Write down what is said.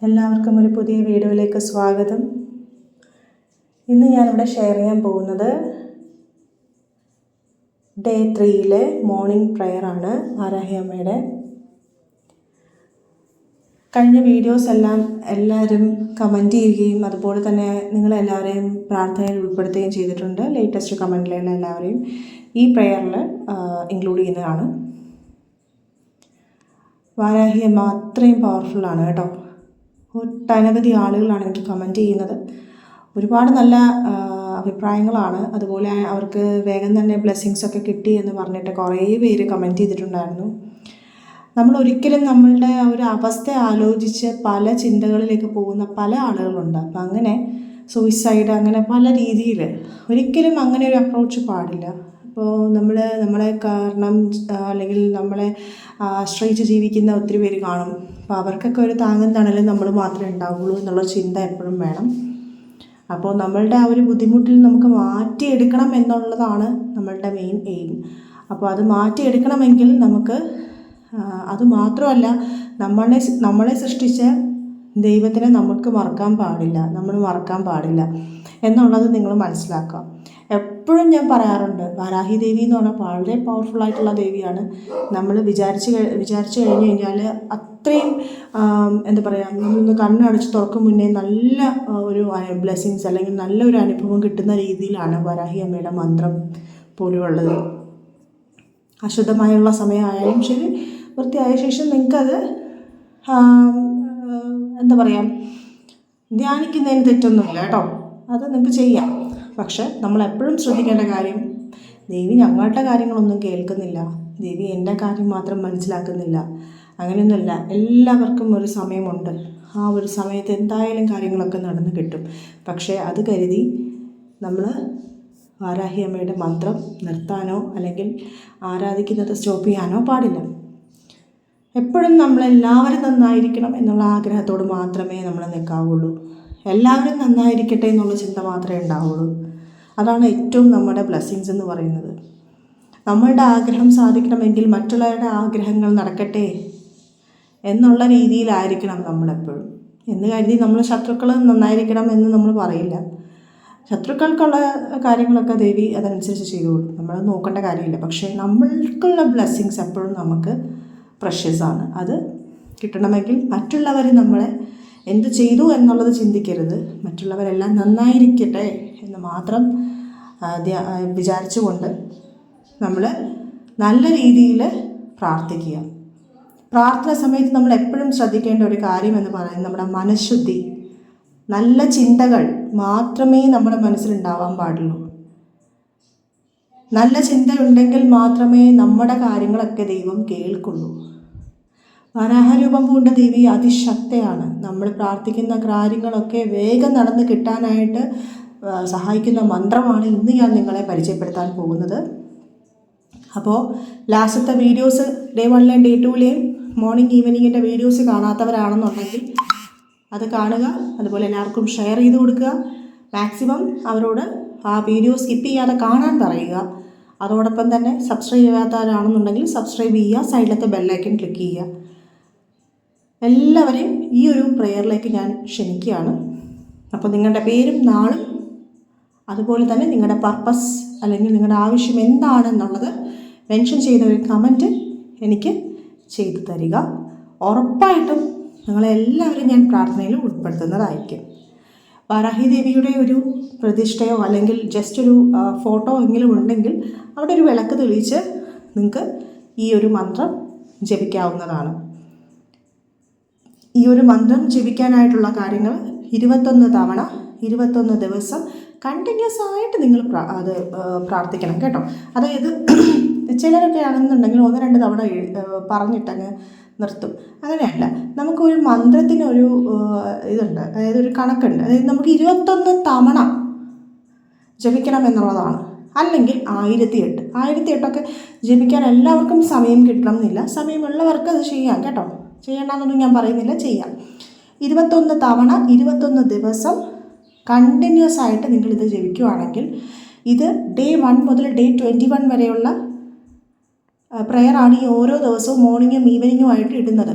എല്ലാവർക്കും ഒരു പുതിയ വീഡിയോയിലേക്ക് സ്വാഗതം. ഇന്ന് ഞാനിവിടെ ഷെയർ ചെയ്യാൻ പോകുന്നത് ഡേ 3 മോർണിംഗ് പ്രെയർ ആണ്. വാരാഹി അമ്മയുടെ കഴിഞ്ഞ വീഡിയോസ് എല്ലാം എല്ലാവരും കമൻറ്റ് ചെയ്യുകയും അതുപോലെ തന്നെ നിങ്ങളെല്ലാവരെയും പ്രാർത്ഥനയിൽ ഉൾപ്പെടുത്തുകയും ചെയ്തിട്ടുണ്ട്. ലേറ്റസ്റ്റ് കമൻറ്റിലുള്ള എല്ലാവരെയും ഈ പ്രെയറിൽ ഇൻക്ലൂഡ് ചെയ്യുന്നതാണ്. വാരാഹി അമ്മ അത്രയും പവർഫുള്ളാണ് കേട്ടോ. ഒട്ടനവധി ആളുകളാണ് എനിക്ക് കമൻറ്റ് ചെയ്യുന്നത്. ഒരുപാട് നല്ല അഭിപ്രായങ്ങളാണ്. അതുപോലെ അവർക്ക് വേഗം തന്നെ ബ്ലെസ്സിങ്സൊക്കെ കിട്ടി എന്ന് പറഞ്ഞിട്ട് കുറേ പേര് കമൻറ്റ് ചെയ്തിട്ടുണ്ടായിരുന്നു. നമ്മൾ ഒരിക്കലും നമ്മളുടെ ഒരു അവസ്ഥ ആലോചിച്ച് പല ചിന്തകളിലേക്ക് പോകുന്ന പല ആളുകളുണ്ട്. അപ്പം അങ്ങനെ സൂയിസൈഡ് അങ്ങനെ പല രീതിയിൽ ഒരിക്കലും അങ്ങനെ ഒരു അപ്രോച്ച് പാടില്ല. അപ്പോൾ നമ്മളെ കാരണം അല്ലെങ്കിൽ നമ്മളെ ആശ്രയിച്ച് ജീവിക്കുന്ന ഒത്തിരി പേര് കാണും. അപ്പോൾ അവർക്കൊക്കെ ഒരു താങ്ങും തണലും നമ്മൾ മാത്രമേ ഉണ്ടാവുള്ളൂ എന്നുള്ള ചിന്ത എപ്പോഴും വേണം. അപ്പോൾ നമ്മളുടെ ആ ഒരു ബുദ്ധിമുട്ടിൽ നമുക്ക് മാറ്റിയെടുക്കണം എന്നുള്ളതാണ് നമ്മളുടെ മെയിൻ എയിം. അപ്പോൾ അത് മാറ്റിയെടുക്കണമെങ്കിൽ നമുക്ക് അത് മാത്രമല്ല, നമ്മളെ സൃഷ്ടിച്ച ദൈവത്തിനെ നമുക്ക് മറക്കാൻ പാടില്ല, നമ്മൾ മറക്കാൻ പാടില്ല എന്നുള്ളത് നിങ്ങൾ മനസ്സിലാക്കുക. എപ്പോഴും ഞാൻ പറയാറുണ്ട്, വാരാഹി ദേവി എന്ന് പറഞ്ഞാൽ വളരെ പവർഫുള്ളായിട്ടുള്ള ദേവിയാണ്. നമ്മൾ വിചാരിച്ചു കഴിഞ്ഞ് കഴിഞ്ഞാൽ അത്രയും എന്താ പറയുക, നമ്മളൊന്ന് കണ്ണടച്ച് തുറക്കും മുന്നേ നല്ല ഒരു ബ്ലെസ്സിങ്സ് അല്ലെങ്കിൽ നല്ലൊരു അനുഭവം കിട്ടുന്ന രീതിയിലാണ് വാരാഹി അമ്മയുടെ മന്ത്രം പോലുമുള്ളത്. അശുദ്ധമായുള്ള സമയമായാലും ശരി, വൃത്തിയായ ശേഷം നിങ്ങൾക്കത് എന്താ പറയുക, ധ്യാനിക്കുന്നതിന് തെറ്റൊന്നുമില്ല കേട്ടോ, അത് നിങ്ങൾക്ക് ചെയ്യാം. പക്ഷെ നമ്മളെപ്പോഴും ശ്രദ്ധിക്കേണ്ട കാര്യം, ദേവി ഞങ്ങളുടെ കാര്യങ്ങളൊന്നും കേൾക്കുന്നില്ല, ദേവി എൻ്റെ കാര്യം മാത്രം മനസ്സിലാക്കുന്നില്ല, അങ്ങനെയൊന്നുമില്ല. എല്ലാവർക്കും ഒരു സമയമുണ്ട്. ആ ഒരു സമയത്ത് എന്തായാലും കാര്യങ്ങളൊക്കെ നടന്നു കിട്ടും. പക്ഷേ അത് കരുതി നമ്മൾ വാരാഹി അമ്മയുടെ മന്ത്രം നിർത്താനോ അല്ലെങ്കിൽ ആരാധിക്കുന്നത് സ്റ്റോപ്പ് ചെയ്യാനോ പാടില്ല. എപ്പോഴും നമ്മളെല്ലാവരും നന്നായിരിക്കണം എന്നുള്ള ആഗ്രഹത്തോട് മാത്രമേ നമ്മൾ നിൽക്കാവുള്ളൂ. എല്ലാവരും നന്നായിരിക്കട്ടെ എന്നുള്ള ചിന്ത മാത്രമേ ഉണ്ടാവുള്ളൂ. അതാണ് ഏറ്റവും നമ്മുടെ ബ്ലെസ്സിങ്സ് എന്ന് പറയുന്നത്. നമ്മളുടെ ആഗ്രഹം സാധിക്കണമെങ്കിൽ മറ്റുള്ളവരുടെ ആഗ്രഹങ്ങൾ നടക്കട്ടെ എന്നുള്ള രീതിയിലായിരിക്കണം നമ്മളെപ്പോഴും. എന്ന് കരുതി നമ്മൾ ശത്രുക്കൾ നന്നായിരിക്കണം എന്ന് നമ്മൾ പറയില്ല. ശത്രുക്കൾക്കുള്ള കാര്യങ്ങളൊക്കെ ദേവി അതനുസരിച്ച് ചെയ്തോളൂ, നമ്മൾ നോക്കേണ്ട കാര്യമില്ല. പക്ഷേ നമ്മൾക്കുള്ള ബ്ലെസ്സിങ്സ് എപ്പോഴും നമുക്ക് പ്രഷ്യസാണ്. അത് കിട്ടണമെങ്കിൽ മറ്റുള്ളവർ നമ്മളെ എന്ത് ചെയ്തു എന്നുള്ളത് ചിന്തിക്കരുത്, മറ്റുള്ളവരെല്ലാം നന്നായിരിക്കട്ടെ എന്ന് മാത്രം വിചാരിച്ചുകൊണ്ട് നമ്മൾ നല്ല രീതിയിൽ പ്രാർത്ഥിക്കുക. പ്രാർത്ഥന സമയത്ത് നമ്മൾ എപ്പോഴും ശ്രദ്ധിക്കേണ്ട ഒരു കാര്യം എന്ന് പറയുന്നത് നമ്മുടെ മനഃശുദ്ധി. നല്ല ചിന്തകൾ മാത്രമേ നമ്മുടെ മനസ്സിലുണ്ടാവാൻ പാടുള്ളൂ. നല്ല ചിന്ത ഉണ്ടെങ്കിൽ മാത്രമേ നമ്മുടെ കാര്യങ്ങളൊക്കെ ദൈവം കേൾക്കുള്ളൂ. വരാഹരൂപം പൂണ്ട ദേവി അതിശക്തയാണ്. നമ്മൾ പ്രാർത്ഥിക്കുന്ന കാര്യങ്ങളൊക്കെ വേഗം നടന്ന് കിട്ടാനായിട്ട് സഹായിക്കുന്ന മന്ത്രമാണ് ഇന്ന് ഞാൻ നിങ്ങളെ പരിചയപ്പെടുത്താൻ പോകുന്നത്. അപ്പോൾ ലാസ്റ്റത്തെ വീഡിയോസ് ഡേ 1 ഡേ 2 മോർണിംഗ് ഈവനിങ്ങിൻ്റെ വീഡിയോസ് കാണാത്തവരാണെന്നുണ്ടെങ്കിൽ അത് കാണുക. അതുപോലെ എല്ലാവർക്കും ഷെയർ ചെയ്ത് കൊടുക്കുക. മാക്സിമം അവരോട് ആ വീഡിയോ സ്കിപ്പ് ചെയ്യാതെ കാണാൻ പറയുക. അതോടൊപ്പം തന്നെ സബ്സ്ക്രൈബ് ചെയ്യാത്തവരാണെന്നുണ്ടെങ്കിൽ സബ്സ്ക്രൈബ് ചെയ്യുക, സൈഡിലത്തെ ബെല്ലൈക്കൺ ക്ലിക്ക് ചെയ്യുക. എല്ലാവരെയും ഈ ഒരു പ്രെയറിലേക്ക് ഞാൻ ക്ഷണിക്കുകയാണ്. അപ്പോൾ നിങ്ങളുടെ പേരും നാളും അതുപോലെ തന്നെ നിങ്ങളുടെ പർപ്പസ് അല്ലെങ്കിൽ നിങ്ങളുടെ ആവശ്യം എന്താണെന്നുള്ളത് മെൻഷൻ ചെയ്ത ഒരു കമൻറ്റ് എനിക്ക് ചെയ്തു തരിക. ഉറപ്പായിട്ടും നിങ്ങളെല്ലാവരും ഞാൻ പ്രാർത്ഥനയിൽ ഉൾപ്പെടുത്തുന്നതായിരിക്കും. വാരാഹി ദേവിയുടെ ഒരു പ്രതിഷ്ഠയോ അല്ലെങ്കിൽ ജസ്റ്റ് ഒരു ഫോട്ടോ എങ്കിലും ഉണ്ടെങ്കിൽ അവിടെ ഒരു വിളക്ക് തെളിയിച്ച് നിങ്ങൾക്ക് ഈ ഒരു മന്ത്രം ജപിക്കാവുന്നതാണ്. ഈ ഒരു മന്ത്രം ജപിക്കാനായിട്ടുള്ള കാര്യങ്ങൾ 21 തവണ 21 ദിവസം കണ്ടിന്യൂസ് ആയിട്ട് നിങ്ങൾ അത് പ്രാർത്ഥിക്കണം കേട്ടോ. അതായത് ചിലരൊക്കെ ആണെന്നുണ്ടെങ്കിൽ 1-2 തവണ പറഞ്ഞിട്ടങ്ങ് നിർത്തും. അങ്ങനെയല്ല, നമുക്കൊരു മന്ത്രത്തിനൊരു ഇതുണ്ട്, അതായത് ഒരു കണക്കുണ്ട്. അതായത് നമുക്ക് 21 തവണ ജപിക്കണം എന്നുള്ളതാണ്. അല്ലെങ്കിൽ 1008 ജപിക്കാൻ എല്ലാവർക്കും സമയം കിട്ടണം എന്നില്ല. സമയമുള്ളവർക്ക് അത് ചെയ്യാം കേട്ടോ, ചെയ്യേണ്ടെന്നൊന്നും ഞാൻ പറയുന്നില്ല, ചെയ്യാം. 21 തവണ 21 ദിവസം കണ്ടിന്യൂസ് ആയിട്ട് നിങ്ങളിത് ജപിക്കുകയാണെങ്കിൽ, ഇത് ഡേ 1 മുതൽ ഡേ 21 വരെയുള്ള പ്രെയറാണ് ഈ ഓരോ ദിവസവും മോർണിംഗും ഈവനിങ്ങും ആയിട്ട് ഇടുന്നത്.